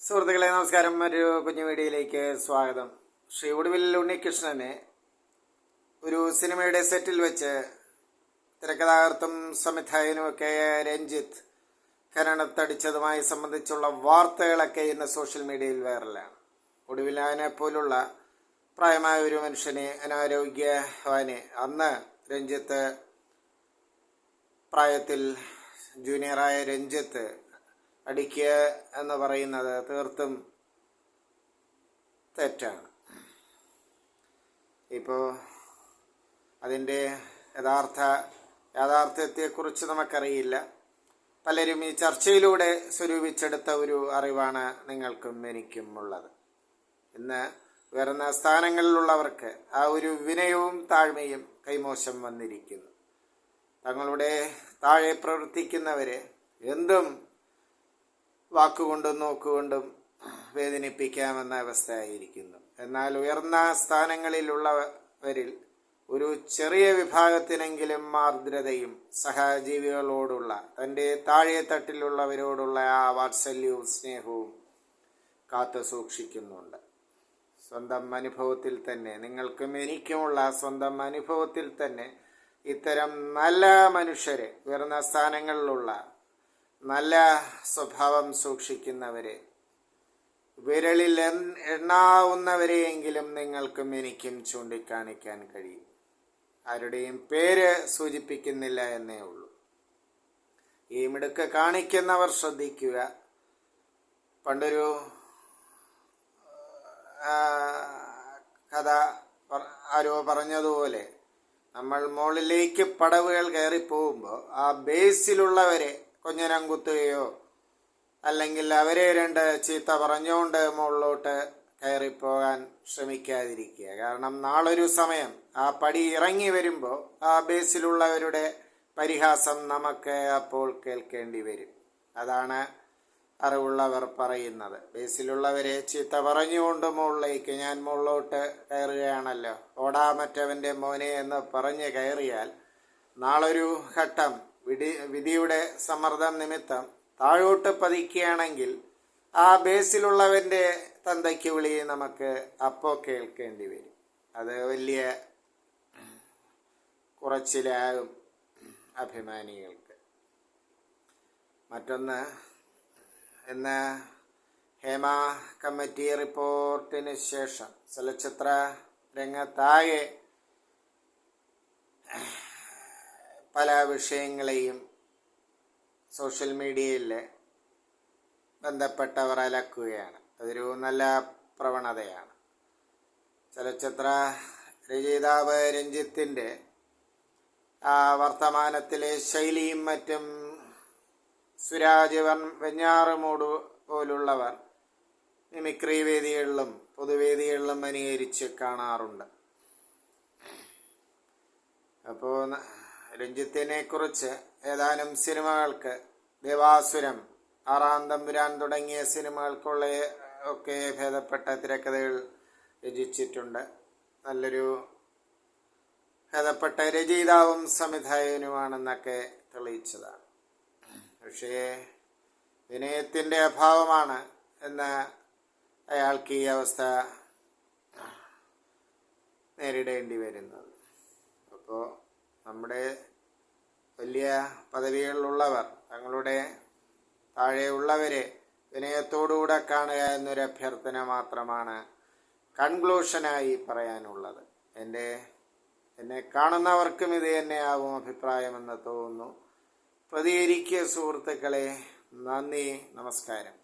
സുഹൃത്തുക്കളെ നമസ്കാരം. ഒരു കുഞ്ഞു വീഡിയോയിലേക്ക് സ്വാഗതം. ശ്രീ ഒടുവിൽ ഉണ്ണികൃഷ്ണനെ ഒരു സിനിമയുടെ സെറ്റിൽ വെച്ച് തിരക്കഥാകൃത്തും സംവിധായകനുമൊക്കെ രഞ്ജിത്ത് കരണത്തടിച്ചതുമായി സംബന്ധിച്ചുള്ള വാർത്തകളൊക്കെ ഇന്ന് സോഷ്യൽ മീഡിയയിൽ വൈറലാണ്. ഒടുവിൽ അവനെ പോലുള്ള പ്രായമായ ഒരു മനുഷ്യനെ, അനാരോഗ്യവാനെ, അന്ന് രഞ്ജിത്ത് പ്രായത്തിൽ ജൂനിയറായ രഞ്ജിത്ത് അടിക്കുക എന്ന് പറയുന്നത് തീർത്തും തെറ്റാണ്. ഇപ്പോൾ അതിൻ്റെ യാഥാർത്ഥ്യത്തെക്കുറിച്ച് നമുക്കറിയില്ല. പലരും ഈ ചർച്ചയിലൂടെ സ്വരൂപിച്ചെടുത്ത ഒരു അറിവാണ് നിങ്ങൾക്കും എനിക്കും ഉള്ളത്. ഇന്ന് ഉയർന്ന സ്ഥാനങ്ങളിലുള്ളവർക്ക് ആ ഒരു വിനയവും താഴ്മയും കൈമോശം വന്നിരിക്കുന്നു. തങ്ങളുടെ താഴെ പ്രവർത്തിക്കുന്നവരെ എന്തും വാക്കുകൊണ്ടും നോക്കുകൊണ്ടും വേദനിപ്പിക്കാമെന്ന അവസ്ഥയായിരിക്കുന്നു. എന്നാൽ ഉയർന്ന സ്ഥാനങ്ങളിലുള്ളവരിൽ ഒരു ചെറിയ വിഭാഗത്തിനെങ്കിലും ആർദ്രതയും സഹജീവികളോടുള്ള, തൻ്റെ താഴെ തട്ടിലുള്ളവരോടുള്ള ആ വാത്സല്യവും സ്നേഹവും കാത്തു സൂക്ഷിക്കുന്നുണ്ട്. സ്വന്തം അനുഭവത്തിൽ തന്നെ, നിങ്ങൾക്കും എനിക്കുമുള്ള സ്വന്തം അനുഭവത്തിൽ തന്നെ ഇത്തരം നല്ല മനുഷ്യരെ, ഉയർന്ന സ്ഥാനങ്ങളിലുള്ള നല്ല സ്വഭാവം സൂക്ഷിക്കുന്നവരെ, വിരലിൽ എണ്ണാവുന്നവരെയെങ്കിലും നിങ്ങൾക്കും എനിക്കും ചൂണ്ടിക്കാണിക്കാൻ കഴിയും. ആരുടെയും പേര് സൂചിപ്പിക്കുന്നില്ല എന്നേ ഉള്ളൂ. ഈ മിടുക്ക് കാണിക്കുന്നവർ ശ്രദ്ധിക്കുക. പണ്ടൊരു കഥ ആരോ പറഞ്ഞതുപോലെ, നമ്മൾ മുകളിലേക്ക് പടവുകൾ കയറിപ്പോകുമ്പോൾ ആ ബേസിലുള്ളവരെ കൊഞ്ഞനം കുത്തുകയോ അല്ലെങ്കിൽ അവരെ രണ്ട് ചീത്ത പറഞ്ഞുകൊണ്ട് മുകളിലോട്ട് കയറിപ്പോകാൻ ശ്രമിക്കാതിരിക്കുക. കാരണം നാളൊരു സമയം ആ പടി ഇറങ്ങി വരുമ്പോൾ ആ ബേസിലുള്ളവരുടെ പരിഹാസം നമുക്ക് അപ്പോൾ കേൾക്കേണ്ടി വരും. അതാണ് അറിവുള്ളവർ പറയുന്നത്. ബേസിലുള്ളവരെ ചീത്ത പറഞ്ഞുകൊണ്ട് മുകളിലേക്ക്, ഞാൻ മുകളിലോട്ട് കയറുകയാണല്ലോ, ഓടാ മറ്റവൻ്റെ മോനെ എന്ന് പറഞ്ഞ് കയറിയാൽ നാളൊരു ഘട്ടം വിധിയുടെ സമ്മർദ്ദം നിമിത്തം താഴോട്ട് പതിക്കുകയാണെങ്കിൽ ആ ബേസിലുള്ളവൻ്റെ തന്തയ്ക്ക് വിളി നമുക്ക് അപ്പോൾ കേൾക്കേണ്ടി വരും. അത് വലിയ കുറച്ചിലാകും അഭിമാനികൾക്ക്. മറ്റൊന്ന്, ഇന്ന് ഹേമ കമ്മിറ്റി റിപ്പോർട്ടിന് ശേഷം ചലച്ചിത്ര രംഗത്താകെ പല വിഷയങ്ങളെയും സോഷ്യൽ മീഡിയയിൽ ബന്ധപ്പെട്ടവർ അലക്കുകയാണ്. അതൊരു നല്ല പ്രവണതയാണ്. ചലച്ചിത്ര രചയിതാവ് രഞ്ജിത്തിൻ്റെ വർത്തമാനത്തിലെ ശൈലിയും മറ്റും സുരാജ് വെഞ്ഞാറുമൂട് പോലുള്ളവർ മിമിക്രി വേദികളിലും പൊതുവേദികളിലും അനുകരിച്ച് കാണാറുണ്ട്. അപ്പോൾ രഞ്ജിത്തിനെ കുറിച്ച് ഏതാനും സിനിമകൾക്ക്, ദേവാസുരം, ആറാം തമ്പുരാൻ തുടങ്ങിയ സിനിമകൾക്കുള്ള ഒക്കെ ഭേദപ്പെട്ട തിരക്കഥകൾ രചിച്ചിട്ടുണ്ട്. നല്ലൊരു ഭേദപ്പെട്ട രചയിതാവും സംവിധായകനുമാണെന്നൊക്കെ തെളിയിച്ചതാണ്. പക്ഷേ വിനയത്തിൻ്റെ അഭാവമാണ് എന്ന് അയാൾക്ക് ഈ അവസ്ഥ നേരിടേണ്ടി വരുന്നത്. അപ്പോൾ നമ്മുടെ വലിയ പദവികളിലുള്ളവർ തങ്ങളുടെ താഴെയുള്ളവരെ വിനയത്തോടുകൂടെ കാണുക എന്നൊരു അഭ്യർത്ഥന മാത്രമാണ് കൺക്ലൂഷനായി പറയാനുള്ളത്. എന്നെ കാണുന്നവർക്കും ഇത് തന്നെയാവും അഭിപ്രായമെന്ന് തോന്നുന്നു. പ്രതികരിക്കുക സുഹൃത്തുക്കളെ. നന്ദി, നമസ്കാരം.